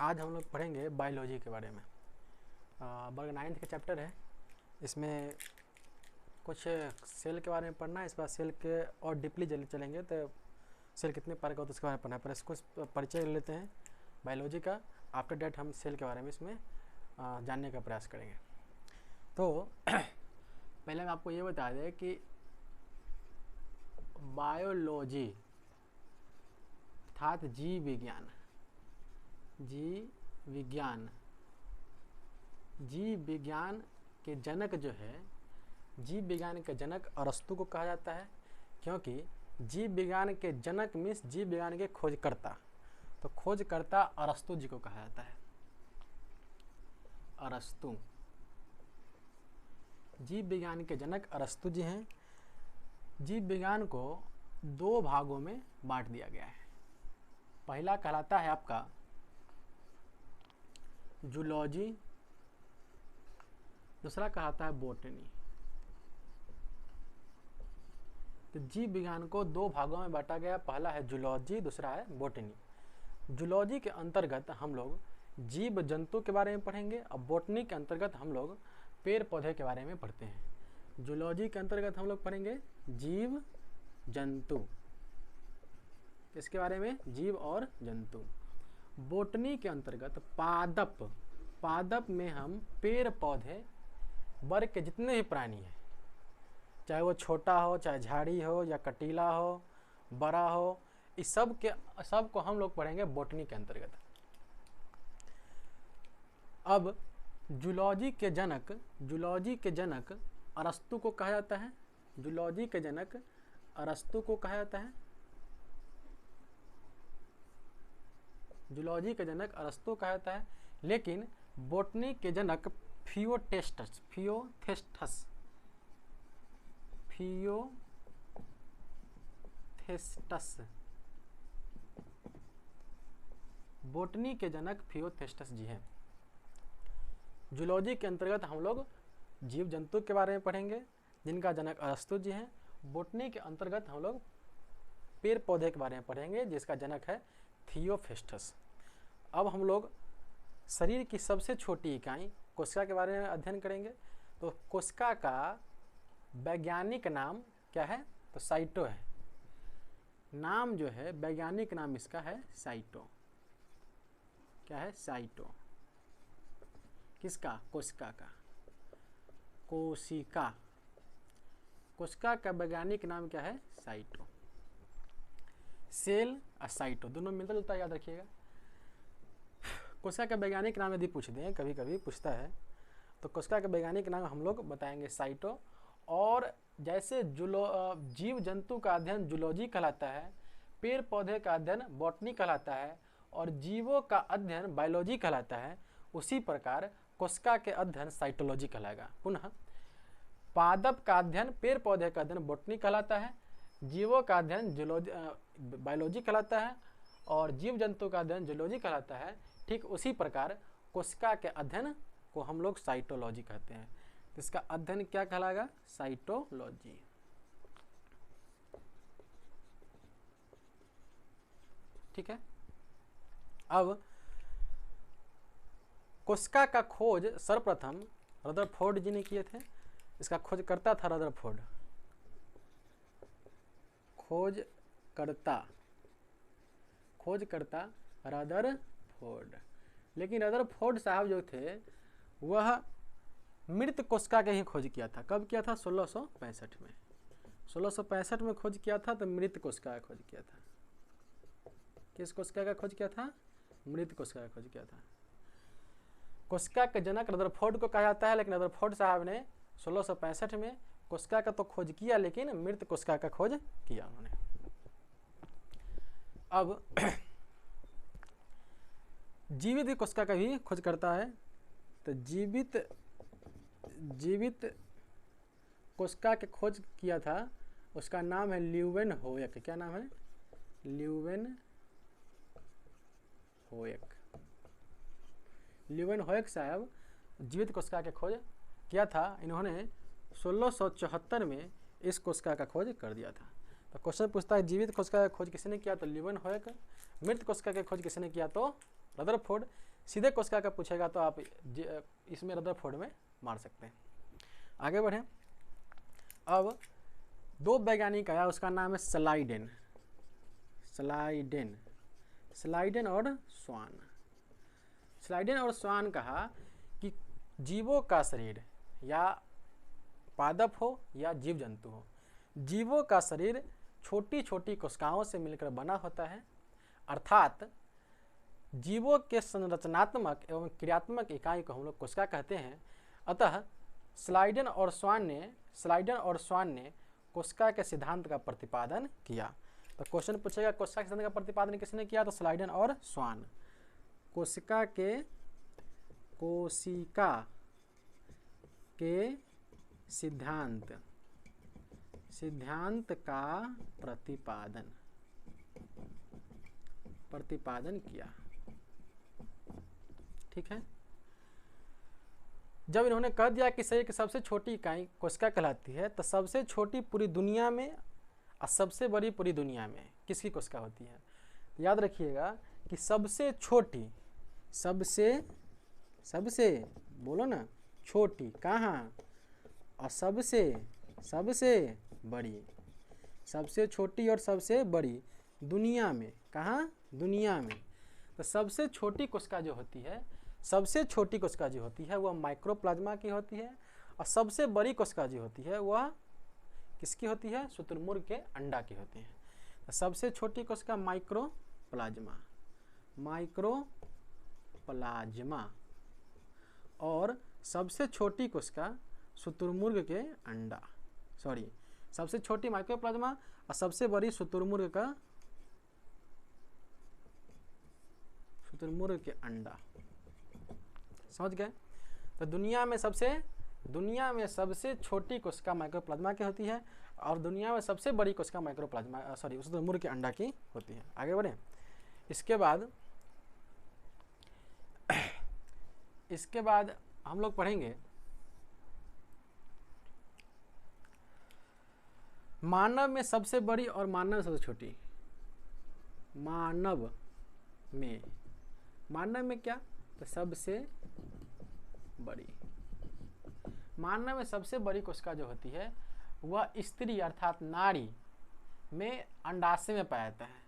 आज हम लोग पढ़ेंगे बायोलॉजी के बारे में। वर्ग 9th के चैप्टर है। इसमें कुछ सेल के बारे में पढ़ना है। इस बार सेल के और डीपली चलेंगे तो सेल कितने प्रकार का होता है उसके बारे में पढ़ना है। पर इसको परिचय लेते हैं बायोलॉजी का। आफ्टर डेट हम सेल के बारे में इसमें जानने का प्रयास करेंगे। तो पहले मैं आपको ये बता दें कि बायोलॉजी अर्थात जीव विज्ञान के जनक जो है, जीव विज्ञान के जनक अरस्तु को कहा जाता है, क्योंकि जीव विज्ञान के जनक मीन्स जीव विज्ञान के खोजकर्ता। तो खोजकर्ता अरस्तु जी को कहा जाता है। अरस्तु जीव विज्ञान के जनक अरस्तु जी हैं। जीव विज्ञान को दो भागों में बांट दिया गया है। पहला कहलाता है आपका जूलॉजी, दूसरा कहलाता है बॉटनी। तो जीव विज्ञान को दो भागों में बांटा गया। पहला है जूलॉजी, दूसरा है बॉटनी। जूलॉजी के अंतर्गत हम लोग जीव जंतु के बारे में पढ़ेंगे और बॉटनी के अंतर्गत हम लोग पेड़ पौधे के बारे में पढ़ते हैं। जूलॉजी के अंतर्गत हम लोग पढ़ेंगे जीव जंतु, इसके बारे में जीव और जंतु। बॉटनी के अंतर्गत पादप में हम पेड़ पौधे वर्ग के जितने भी प्राणी हैं, चाहे वो छोटा हो, चाहे झाड़ी हो या कटीला हो, बड़ा हो, इस सब को हम लोग पढ़ेंगे बॉटनी के अंतर्गत। अब जूलॉजी के जनक अरस्तु को कहा जाता है। जूलॉजी के जनक अरस्तु को कहा जाता है। जूलॉजी के जनक अरस्तु कहा जाता है, लेकिन बॉटनी के जनक थियोथेस्टस बॉटनी के जनक थियोथेस्टस जी हैं। जूलॉजी के अंतर्गत हम लोग जीव जंतु के बारे में पढ़ेंगे, जिनका जनक अरस्तु जी हैं। बॉटनी के अंतर्गत हम लोग पेड़ पौधे के बारे में पढ़ेंगे, जिसका जनक है थियोफेस्टस। अब हम लोग शरीर की सबसे छोटी इकाई कोशिका के बारे में अध्ययन करेंगे। तो कोशिका का वैज्ञानिक नाम क्या है? तो साइटो है। नाम जो है वैज्ञानिक नाम इसका है साइटो। क्या है? साइटो। किसका? कोशिका का। कोशिका का वैज्ञानिक नाम क्या है? साइटो। सेल और साइटो दोनों मिलता जुलता याद रखिएगा। कोशिका का वैज्ञानिक नाम यदि पूछ दें, कभी कभी पूछता है, तो कोशिका का वैज्ञानिक नाम हम लोग बताएंगे साइटो। और जैसे जीव जंतु का अध्ययन जूलॉजी कहलाता है, पेड़ पौधे का अध्ययन बॉटनी कहलाता है और जीवों का अध्ययन बायोलॉजी कहलाता है, उसी प्रकार कोशिका के अध्ययन साइटोलॉजी कहलाएगा। पुनः पादप का अध्ययन पेड़ पौधे का अध्ययन बॉटनी कहलाता है, जीवों का अध्ययन बायोलॉजी कहलाता है और जीव जंतु का अध्ययन जूलॉजी कहलाता है। ठीक उसी प्रकार कोशिका के अध्ययन को हम लोग साइटोलॉजी कहते हैं। तो इसका अध्ययन क्या कहलाएगा? साइटोलॉजी। ठीक है। अब कोशिका का खोज सर्वप्रथम रदरफोर्ड जी ने किए थे। इसका खोजकर्ता था रदरफोर्ड। खोजकर्ता रदरफोर्ड। लेकिन रदरफोर्ड साहब जो थे वह मृत कोशिका के ही खोज किया था। कब किया था? 1665 में। 1665 में खोज किया था। तो मृत कोशिका का खोज किया था। किस कोशिका का खोज किया था? मृत कोशिका का खोज किया था। कोशिका के जनक रदरफोर्ड को कहा जाता है, लेकिन रदरफोर्ड साहब ने 1665 में कोशिका का तो खोज किया, लेकिन मृत कोशिका का खोज किया उन्होंने। अब जीवित कोशिका का भी खोज करता है। तो जीवित कोशिका के खोज किया था, उसका नाम है ल्यूवेनहोयक। क्या नाम है? ल्यूवेनहोयक साहब जीवित कोशिका के खोज किया था। इन्होंने 1674 में इस कोशिका का खोज कर दिया था। तो क्वेश्चन पूछता है जीवित कोशिका का खोज किसने किया? तो ल्यूवेनहोयक। मृत कोशिका की खोज किसने किया? तो रदरफोर्ड। सीधे कोशिका का पूछेगा तो आप इसमें रदरफोर्ड में मार सकते हैं। आगे बढ़ें। अब 2 वैज्ञानिक आया, उसका नाम है स्लाइडेन और स्वान। स्लाइडेन और स्वान कहा कि जीवों का शरीर, या पादप हो या जीव जंतु हो, जीवों का शरीर छोटी छोटी कोशिकाओं से मिलकर बना होता है, अर्थात जीवों के संरचनात्मक एवं क्रियात्मक इकाई को हम लोग कोशिका कहते हैं। अतः स्लाइडेन और स्वान ने कोशिका के सिद्धांत का प्रतिपादन किया। तो क्वेश्चन पूछेगा कोशिका के सिद्धांत का प्रतिपादन किसने किया? तो स्लाइडेन और स्वान। कोशिका के सिद्धांत का प्रतिपादन किया। ठीक है। जब इन्होंने कह दिया कि शरीर की सबसे छोटी इकाई कोशिका कहलाती है, तो सबसे छोटी पूरी दुनिया में और सबसे बड़ी पूरी दुनिया में किसकी कोशिका होती है? याद रखिएगा कि सबसे छोटी, सबसे बोलो ना, छोटी कहाँ, और सबसे बड़ी, सबसे छोटी और सबसे बड़ी दुनिया में, कहाँ? दुनिया में। तो सबसे छोटी कोशिका जो होती है वह माइक्रोप्लाज्मा की होती है, और सबसे बड़ी कोशिका जो होती है वह किसकी होती है? शुतुरमुर्ग के अंडा की होती है। तो सबसे छोटी कोशिका माइक्रोप्लाज्मा, और सबसे छोटी कोशिका शुतुरमुर्ग के अंडा, सबसे छोटी माइक्रोप्लाज्मा और सबसे बड़ी शुतुरमुर्ग के अंडा। समझ गए? तो दुनिया में सबसे छोटी कोशिका माइक्रोप्लाज्मा की होती है, और दुनिया में सबसे बड़ी कोशिका शुतुरमुर्ग के अंडा की होती है। आगे बढ़े। इसके बाद हम लोग पढ़ेंगे मानव में सबसे बड़ी और मानव में सबसे छोटी। मानव में क्या? तो सबसे बड़ी। मानव में सबसे बड़ी कोशिका जो होती है वह स्त्री अर्थात नाड़ी में अंडाशय में पाया जाता है,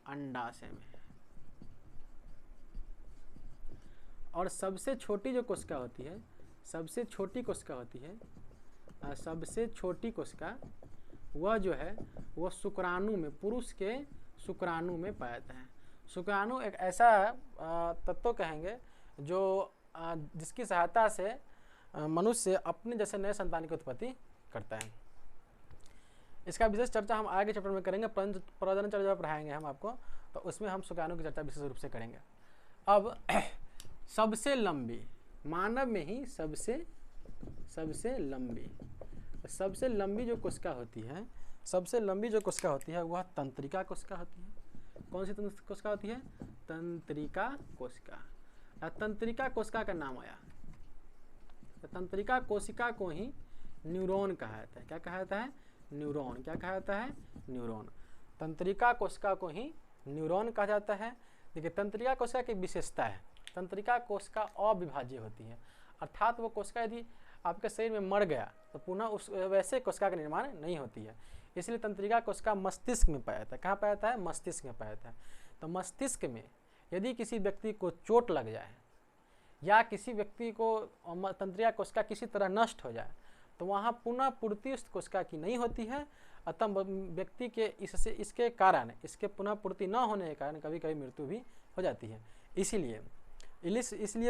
अंडाशय में। और सबसे छोटी जो कोशिका होती है, सबसे छोटी कोशिका वह जो है वह शुक्राणु में, पुरुष के शुक्राणु में पाया जाता है। शुक्राणु एक ऐसा तत्व कहेंगे जो जिसकी सहायता से मनुष्य अपने जैसे नए संतान की उत्पत्ति करता है। इसका विशेष चर्चा हम आगे चैप्टर में करेंगे, प्रजनन चर्चा पढ़ाएंगे हम आपको, तो उसमें हम शुक्राणु की चर्चा विशेष रूप से करेंगे। अब सबसे लंबी, मानव में ही सबसे लंबी जो कोशिका होती है, वह तंत्रिका कोशिका होती है। कौन सी कोशिका होती है? तंत्रिका कोशिका। तंत्रिका कोशिका का नाम आया, तो तंत्रिका कोशिका को ही न्यूरॉन कहा जाता है। क्या कहा जाता है? न्यूरॉन। क्या कहा जाता है? न्यूरॉन। तंत्रिका कोशिका को ही न्यूरॉन कहा जाता है। देखिए, तंत्रिका कोशिका की विशेषता है, तंत्रिका कोशिका अविभाज्य होती है, अर्थात वो कोशिका यदि आपके शरीर में मर गया तो पुनः उस वैसे कोशिका का निर्माण नहीं होती है। इसलिए तंत्रिका कोशिका मस्तिष्क में पाया जाता है। कहाँ पाया जाता है? मस्तिष्क में पाया जाता है। तो मस्तिष्क में यदि किसी व्यक्ति को चोट लग जाए या किसी व्यक्ति को तंत्रिका कोशिका किसी तरह नष्ट हो जाए, तो वहाँ पुनः पूर्ति उस कोशिका की नहीं होती है। अतः व्यक्ति के इसके कारण, इसके पुनः पूर्ति न होने के कारण कभी कभी मृत्यु भी हो जाती है। इसलिए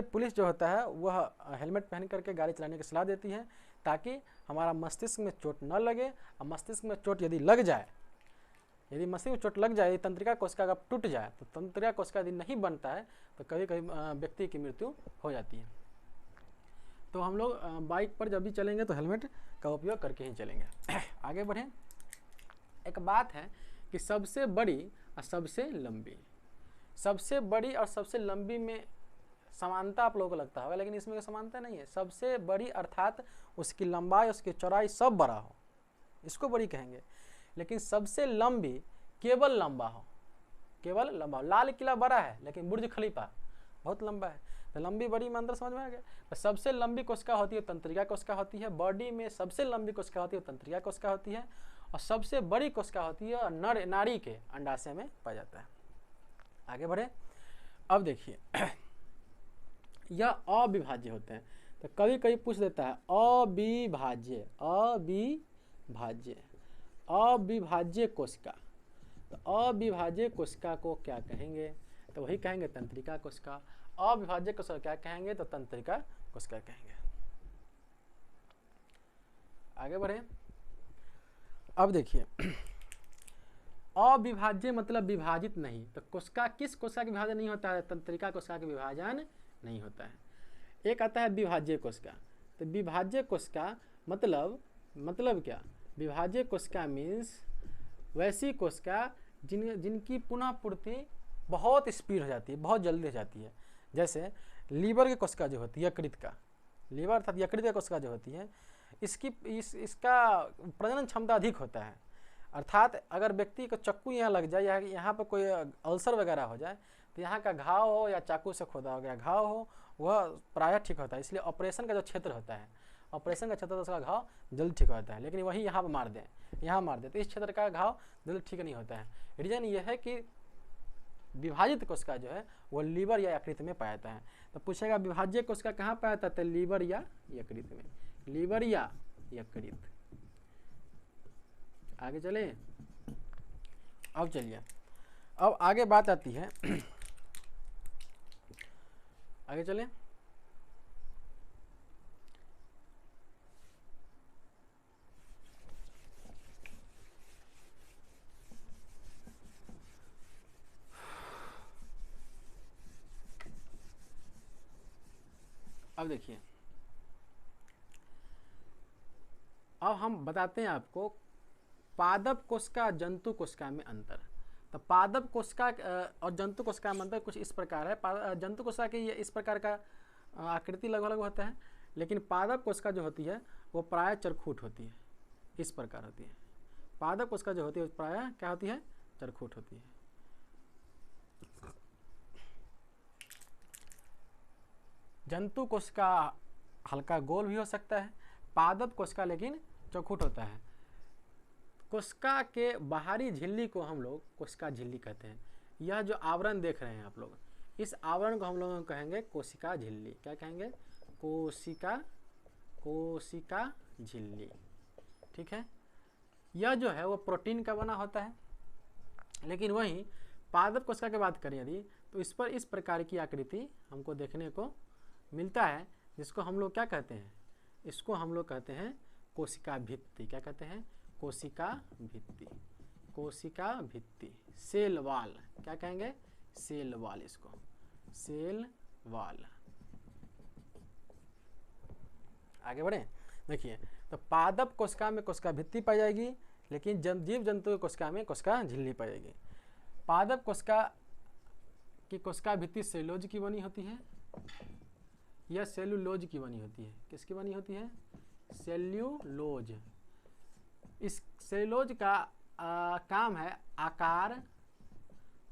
पुलिस जो होता है वह हेलमेट पहन करके गाड़ी चलाने की सलाह देती है, ताकि हमारा मस्तिष्क में चोट न लगे। और मस्तिष्क में चोट यदि लग जाए, तंत्रिका कोशिका का टूट जाए, तो तंत्रिका कोशिका यदि नहीं बनता है तो कभी कभी व्यक्ति की मृत्यु हो जाती है। तो हम लोग बाइक पर जब भी चलेंगे तो हेलमेट का उपयोग करके ही चलेंगे। आगे बढ़ें। एक बात है कि सबसे बड़ी और सबसे लंबी, सबसे बड़ी और सबसे लंबी में समानता आप लोगों को लगता होगा, लेकिन इसमें समानता नहीं है। सबसे बड़ी अर्थात उसकी लंबाई, उसकी चौड़ाई सब बड़ा हो, इसको बड़ी कहेंगे। लेकिन सबसे लंबी केवल लंबा हो। लाल किला बड़ा है लेकिन बुर्ज खलीफा बहुत लंबा है। तो लंबी बड़ी में अंदर समझ में आ गया। तो सबसे लंबी कोशिका होती है तंत्रिका कोशिका होती है। बॉडी में सबसे लंबी कोशिका होती है तंत्रिका कोशिका होती है, और सबसे बड़ी कोशिका होती है नर नाड़ी के अंडाशय में पाया जाता है। आगे बढ़े। अब देखिए यह अविभाज्य होते हैं। तो कभी कभी पूछ देता है अविभाज्य अविभाज्य अविभाज्य कोशिका। तो अविभाज्य कोशिका को क्या कहेंगे? तो वही कहेंगे तंत्रिका कोशिका। अविभाज्य कोशिका क्या कहेंगे? तो तंत्रिका कोशिका कहेंगे। आगे बढ़े। अब देखिए अविभाज्य मतलब विभाजित नहीं। तो कोशिका किस कोशिका का विभाजन नहीं होता है? तंत्रिका कोशिका का विभाजन नहीं होता है। एक आता है विभाज्य कोशिका। तो विभाज्य कोशिका मतलब क्या? विभाज्य कोशिका मीन्स वैसी कोशिका जिनकी पुनः पूर्ति बहुत स्पीड हो जाती है, बहुत जल्दी हो जाती है। जैसे लीवर की कोशिका जो होती है, यकृत का लीवर अर्थात यकृत की कोशिका जो होती है, इसका प्रजनन क्षमता अधिक होता है। अर्थात अगर व्यक्ति को चक्कू यहाँ लग जाए या यहाँ पर कोई अल्सर वगैरह हो जाए, तो यहाँ का घाव हो या चाकू से खोदा हो गया घाव हो, वह प्रायः ठीक होता है। इसलिए ऑपरेशन का जो क्षेत्र होता है, ऑपरेशन का क्षेत्र, तो उसका घाव जल्दी ठीक होता है। लेकिन वही यहाँ पर मार दें, यहाँ मार दें, तो इस क्षेत्र का घाव जल्दी ठीक नहीं होता है। रीजन ये है कि विभाजित कोशिका जो है वो लीवर या यकृत में पाया जाता है। तो पूछेगा विभाज्य कोशिका कहाँ पाया जाता है? लीवर या यकृत में, लीवर या यकृत। आगे चले। अब चलिए, अब आगे बात आती है आगे चले। अब देखिए, अब हम बताते हैं आपको पादप कोशिका जंतु कोशिका में अंतर। तो पादप कोशिका और जंतु कोशिका में अंतर कुछ इस प्रकार है। जंतु कोशिका की इस प्रकार का आकृति लगभग होता है, लेकिन पादप कोशिका जो होती है वो प्रायः चरखूट होती है, इस प्रकार होती है। पादप कोशिका जो होती है प्रायः क्या होती है? चरखूट होती है। जंतु कोशिका हल्का गोल भी हो सकता है, पादप कोशिका लेकिन चौखुट होता है। कोशिका के बाहरी झिल्ली को हम लोग कोशिका झिल्ली कहते हैं। यह जो आवरण देख रहे हैं आप लोग, इस आवरण को हम लोग कहेंगे कोशिका झिल्ली। क्या कहेंगे? कोशिका झिल्ली। ठीक है। यह जो है वो प्रोटीन का बना होता है। लेकिन वहीं पादप कोशिका की बात करें यदि, तो इस पर इस प्रकार की आकृति हमको देखने को मिलता है, जिसको हम लोग क्या कहते हैं? इसको हम लोग कहते हैं कोशिका भित्ति। क्या कहते हैं? कोशिका भित्ति। कोशिका भित्ति, सेल वाल। क्या कहेंगे? Cell wall. इसको सेल वाल। आगे बढ़े। देखिए, तो पादप कोशिका में कोशिका भित्ति पाई जाएगी, लेकिन जीव जंतु कोशिका में कोशिका झिल्ली पाई जाएगी। पादप कोशिका की कोशिका भित्ति सेलुलोज की बनी होती है, यह सेलुलोज की बनी होती है। किसकी बनी होती है? सेल्यूलोज। इस सेलुलोज का काम है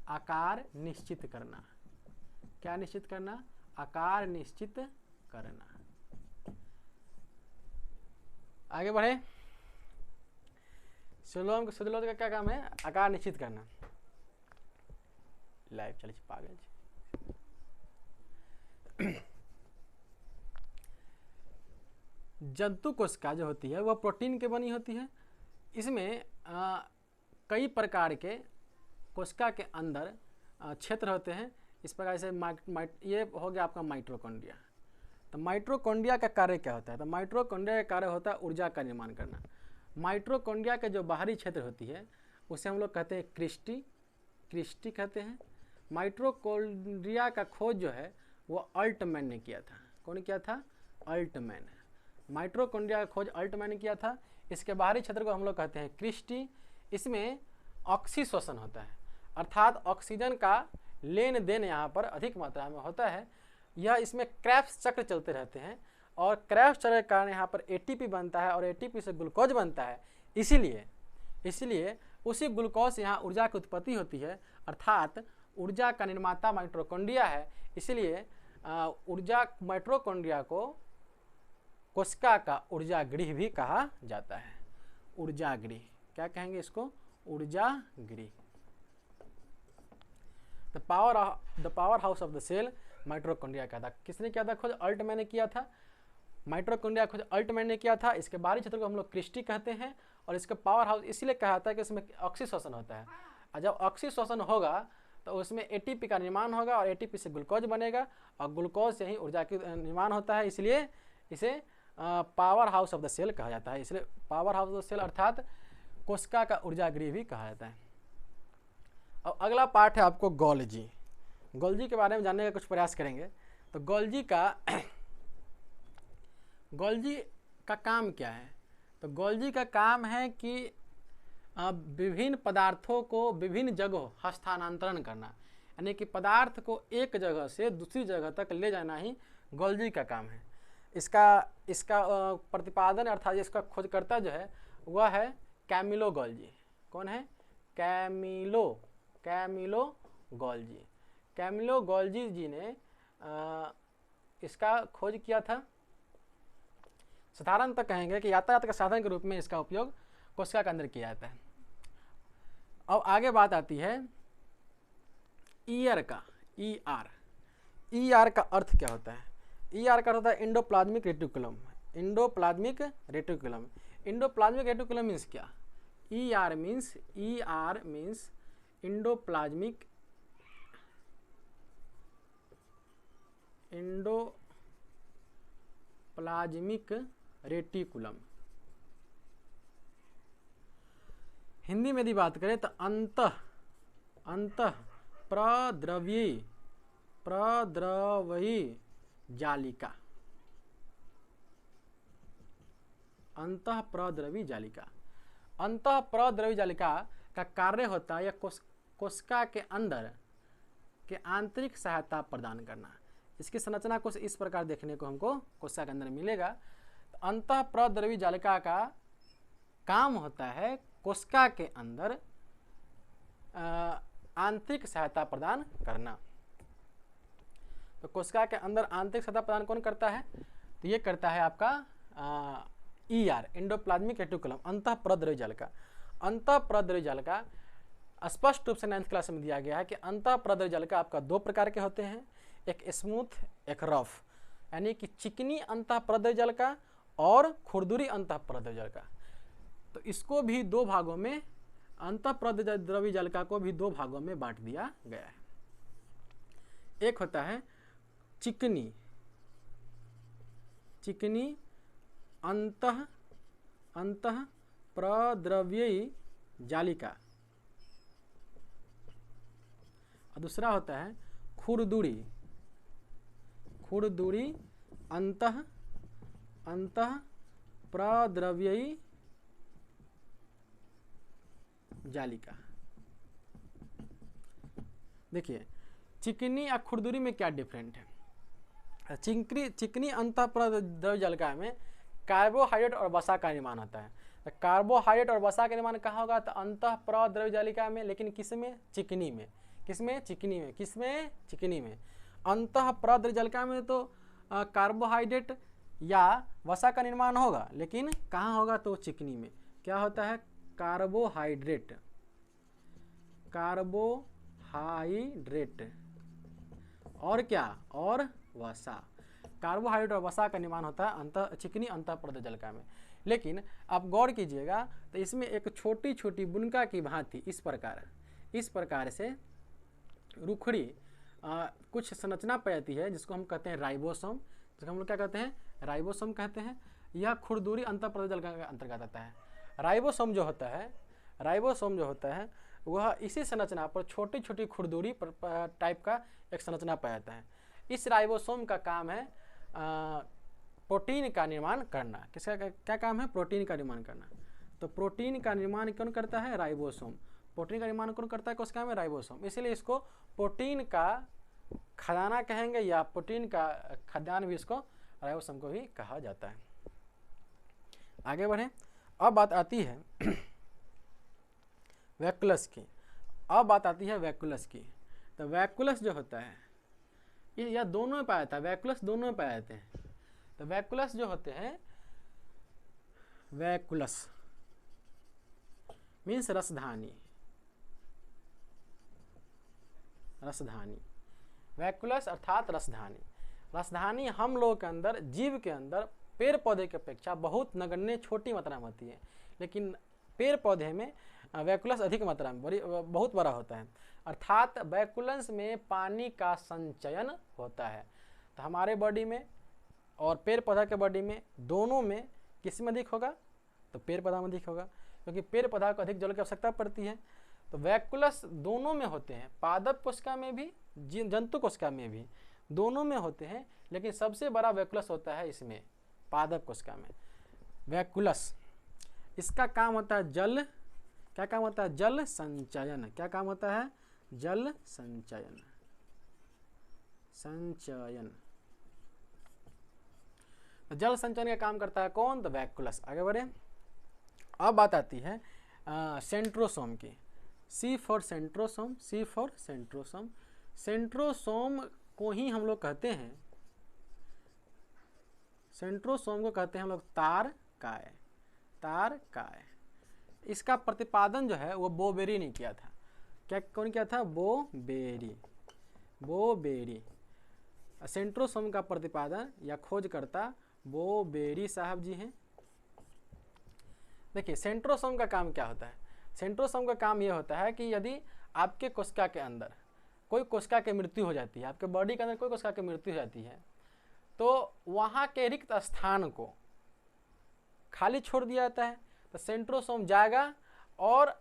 आकार निश्चित करना। क्या निश्चित करना? आकार निश्चित करना। आगे बढ़े। सेलुलोज का क्या काम है? आकार निश्चित करना। लाइव चलिए पागल। जंतु कोशिका जो होती है वह प्रोटीन के बनी होती है। इसमें कई प्रकार के कोशिका के अंदर क्षेत्र होते हैं। इस प्रकार से ये हो गया आपका माइटोकॉन्ड्रिया। तो माइटोकॉन्ड्रिया का कार्य क्या होता है? तो माइटोकॉन्ड्रिया का कार्य होता है ऊर्जा का निर्माण करना। माइटोकॉन्ड्रिया के जो बाहरी क्षेत्र होती है उसे हम लोग कहते हैं क्रिस्टी कहते हैं। माइटोकॉन्ड्रिया का खोज जो है वो अल्टमैन ने किया था। कौन किया था? अल्टमैन। माइटोकॉन्ड्रिया का खोज अल्टमैन ने किया था। इसके बाहरी क्षेत्र को हम लोग कहते हैं क्रिस्टी। इसमें ऑक्सीशोषण होता है, अर्थात ऑक्सीजन का लेन देन यहाँ पर अधिक मात्रा में होता है। यह इसमें क्रेब्स चक्र चलते रहते हैं और क्रेब्स चक्र के कारण यहाँ पर एटीपी बनता है और एटीपी से ग्लूकोज बनता है। इसीलिए उसी ग्लूकोज से यहाँ ऊर्जा की उत्पत्ति होती है, अर्थात ऊर्जा का निर्माता माइटोकॉन्ड्रिया है, इसलिए ऊर्जा माइटोकॉन्ड्रिया को कोशिका का ऊर्जा गृह भी कहा जाता है। ऊर्जा गृह, क्या कहेंगे इसको? ऊर्जा गृह। The power house of the cell mitochondria का था। किसने किया था खोज? अल्टमैन ने किया था। माइटोकॉन्ड्रिया खोज अल्टमैन ने किया था। इसके बाहरी क्षेत्र को हम लोग क्रिस्टी कहते हैं, और इसका पावर हाउस इसलिए कहा था कि इसमें ऑक्सीशोषण होता है, और जब ऑक्सीशोषण होगा तो उसमें एटीपी का निर्माण होगा, और एटीपी से ग्लूकोज बनेगा, और ग्लूकोज से ही ऊर्जा की निर्माण होता है, इसलिए इसे power house of the cell कहा जाता है। इसलिए power house of the cell अर्थात कोशिका का ऊर्जा गृह भी कहा जाता है। अब अगला पार्ट है आपको गोल्जी। गोल्जी के बारे में जानने का कुछ प्रयास करेंगे। तो गोल्जी का काम क्या है? तो गोल्जी का काम है कि विभिन्न पदार्थों को विभिन्न जगहों हस्तांतरण करना, यानी कि पदार्थ को एक जगह से दूसरी जगह तक ले जाना ही गोल्जी का काम है। इसका प्रतिपादन अर्थात इसका खोजकर्ता जो है वह है कैमिलो गोल्जी। कौन है? Camillo Golgi. Camillo Golgi ji ने इसका खोज किया था। साधारणतः कहेंगे कि यातायात का साधन के रूप में इसका उपयोग कोशिका के अंदर किया जाता है। अब आगे बात आती है ईआर का। ईआर का अर्थ क्या होता है? ईआर का अर्थ होता है endoplasmic reticulum. Endoplasmic reticulum means क्या? ER means endoplasmic reticulum. Hindi में यदि बात करें तो अंतः प्रद्रवी जालिका। अंतः प्रद्रवी जालिका का कार्य होता है या कोशिका के अंदर के आंतरिक सहायता प्रदान करना। इसकी संरचना कुछ इस प्रकार देखने को हमको कोशिका के अंदर मिलेगा। तो अंतः प्रद्रवी जालिका का काम होता है कोशिका के अंदर आंतरिक सहायता प्रदान करना। तो कोशिका के अंदर आंतरिक सहायता प्रदान कौन करता है? तो ये करता है आपका ईआर, इंडोप्लाज्मिक रेटिकुलम, अंतः प्रद्रवी जालिका। अंतः प्रद्रवी जालिका स्पष्ट रूप से 9th क्लास में दिया गया है कि अंतः प्रद्रवी जालिका आपका दो प्रकार के होते हैं, एक स्मूथ एक रफ, यानी कि चिकनी अंतः प्रद्रवी जालिका और खुरदुरी अंतः प्रद्रवी जालिका। तो इसको भी दो भागों में, अंतः प्रद्रवी जालिका को भी दो भागों में बांट दिया गया है। एक होता है चिकनी अंतः प्रद्रव्यी जालिका, और दूसरा होता है खुरदुरी अंतः प्रद्रव्यी जालिका। देखिए चिकनी या खुरदुरी में क्या डिफरेंट है? चिकनी अंतः प्रद्रव्य जालिका में कार्बोहाइड्रेट और वसा का निर्माण होता है। तो कार्बोहाइड्रेट और वसा का निर्माण कहाँ होगा? तो अंतः प्रद्रव्य जालिका में, लेकिन किसमें? चिकनी में। किसमें? चिकनी में। अंतः प्रद्रव्य जालिका में तो कार्बोहाइड्रेट या वसा का निर्माण होगा, लेकिन कहाँ होगा? तो चिकनी में। क्या होता है? कार्बोहाइड्रेट और क्या? और वसा। कार्बोहाइड्रेट और वसा का निर्माण होता है चिकनी अंतः प्रद्रव्य जालिका में। लेकिन आप गौर कीजिएगा तो इसमें एक छोटी छोटी बुनका की भांति इस प्रकार से रुखड़ी कुछ संरचना पाई जाती है, जिसको हम कहते हैं राइबोसोम। जिसको हम लोग क्या कहते हैं? राइबोसोम कहते हैं। यह खुरदुरी अंतः प्रद्रव्य जालिका के अंतर्गत आता है। राइबोसोम जो होता है वह इसी संरचना पर छोटी छोटी खुरदुरी टाइप का एक संरचना पाया जाता है। इस राइबोसोम का काम है प्रोटीन का निर्माण करना। किसका क्या काम है? प्रोटीन का निर्माण करना। तो प्रोटीन का निर्माण कौन करता है? राइबोसोम। प्रोटीन का निर्माण कौन करता है? कोशिका में राइबोसोम। इसलिए इसको प्रोटीन का खजाना कहेंगे, या प्रोटीन का खाद्यान्न भी इसको राइबोसोम को भी कहा जाता है। आगे बढ़े। अब बात आती है वैक्यूलस की। तो वैक्यूलस जो होता है ये या दोनों में पाया जाता है, वैक्यूलस दोनों में पाए जाते हैं। तो वैक्यूलस जो होते हैं, वैक्यूलस मीन्स रसधानी, रसधानी, वैक्यूलस अर्थात रसधानी। रसधानी हम लोगों के अंदर, जीव के अंदर पेड़ पौधे की अपेक्षा बहुत नगण्य छोटी मात्रा में होती है, लेकिन पेड़ पौधे में वैक्यूलस अधिक मात्रा में बहुत बड़ा होता है। अर्थात वैक्यूलस में पानी का संचयन होता है। तो हमारे बॉडी में और पेड़ पौधा के बॉडी में, दोनों में किस में अधिक होगा? तो पेड़ पौधा में अधिक होगा, क्योंकि पेड़ पौधा को अधिक जल की आवश्यकता पड़ती है। तो वैक्यूलस दोनों में होते हैं, पादप कोशिका में भी, जंतु कोशिका में भी, दोनों में होते हैं, लेकिन सबसे बड़ा वैक्यूलस होता है इसमें, पादप कोशिका में। वैक्यूलस, इसका काम होता है जल, क्या काम होता है? जल संचयन। क्या काम होता है? जल संचयन, संचयन। जल संचयन का काम करता है कौन? तो वैक्यूलस। आगे बढ़े, अब बात आती है सेंट्रोसोम की। C for centrosome, C for centrosome. Centrosome को ही हम लोग कहते हैं, सेंट्रोसोम को कहते हैं हम लोग तारकाय, तारकाय। इसका प्रतिपादन जो है वो बोबेरी ने किया था। क्या कौन किया था? बोबेरी, बोबेरी। सेंट्रोसोम का प्रतिपादन या खोजकर्ता बोबेरी साहब जी हैं। देखिए सेंट्रोसोम का काम क्या होता है? सेंट्रोसोम का काम यह होता है कि यदि आपके कोशिका के अंदर कोई कोशिका की मृत्यु हो जाती है, आपके बॉडी के अंदर कोई कोशिका की मृत्यु हो जाती है, तो वहाँ के रिक्त स्थान को खाली छोड़ दिया जाता है। तो सेंट्रोसोम जाएगा और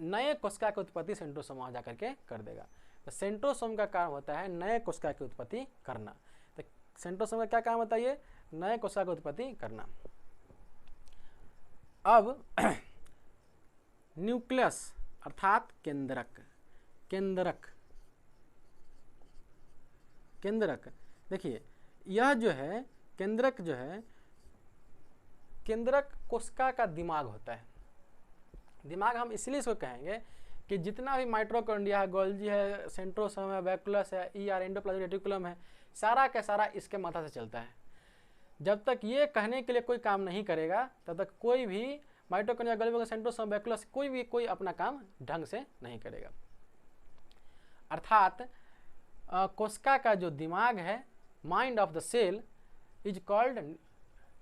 नए कोशिका की उत्पत्ति सेंट्रोसोम वहाँ जाकर के कर देगा। तो सेंट्रोसोम का काम होता है नए कोशिका की उत्पत्ति करना। तो सेंट्रोसोम का क्या काम होता है? ये नए कोशिका की उत्पत्ति करना। अब न्यूक्लियस अर्थात केंद्रक, केंद्रक, केंद्रक। देखिए यह जो है केंद्रक, जो है केंद्रक कोशिका का दिमाग होता है। दिमाग हम इसलिए इसको कहेंगे कि जितना भी माइटोकॉन्ड्रिया है, गोल्जी है, सेंट्रोसोम है, वैक्यूलस है, ईआर एंडोप्लाज्मिक रेटिकुलम है, सारा का सारा इसके माथा से चलता है। जब तक ये कहने के लिए कोई काम नहीं करेगा तब तक कोई भी माइटोकॉन्ड्रिया, गोल्जी, सेंट्रोसोम, वैक्यूलस कोई अपना काम ढंग से नहीं करेगा। अर्थात कोशिका का जो दिमाग है, mind of the cell is called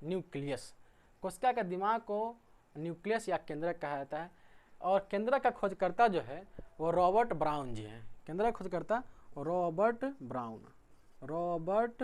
nucleus. कोशिका के दिमाग को न्यूक्लियस या केंद्रक कहा जाता है। और केंद्रक का खोजकर्ता जो है वो रॉबर्ट ब्राउन जी हैं। केंद्रक खोजकर्ता रॉबर्ट ब्राउन, रॉबर्ट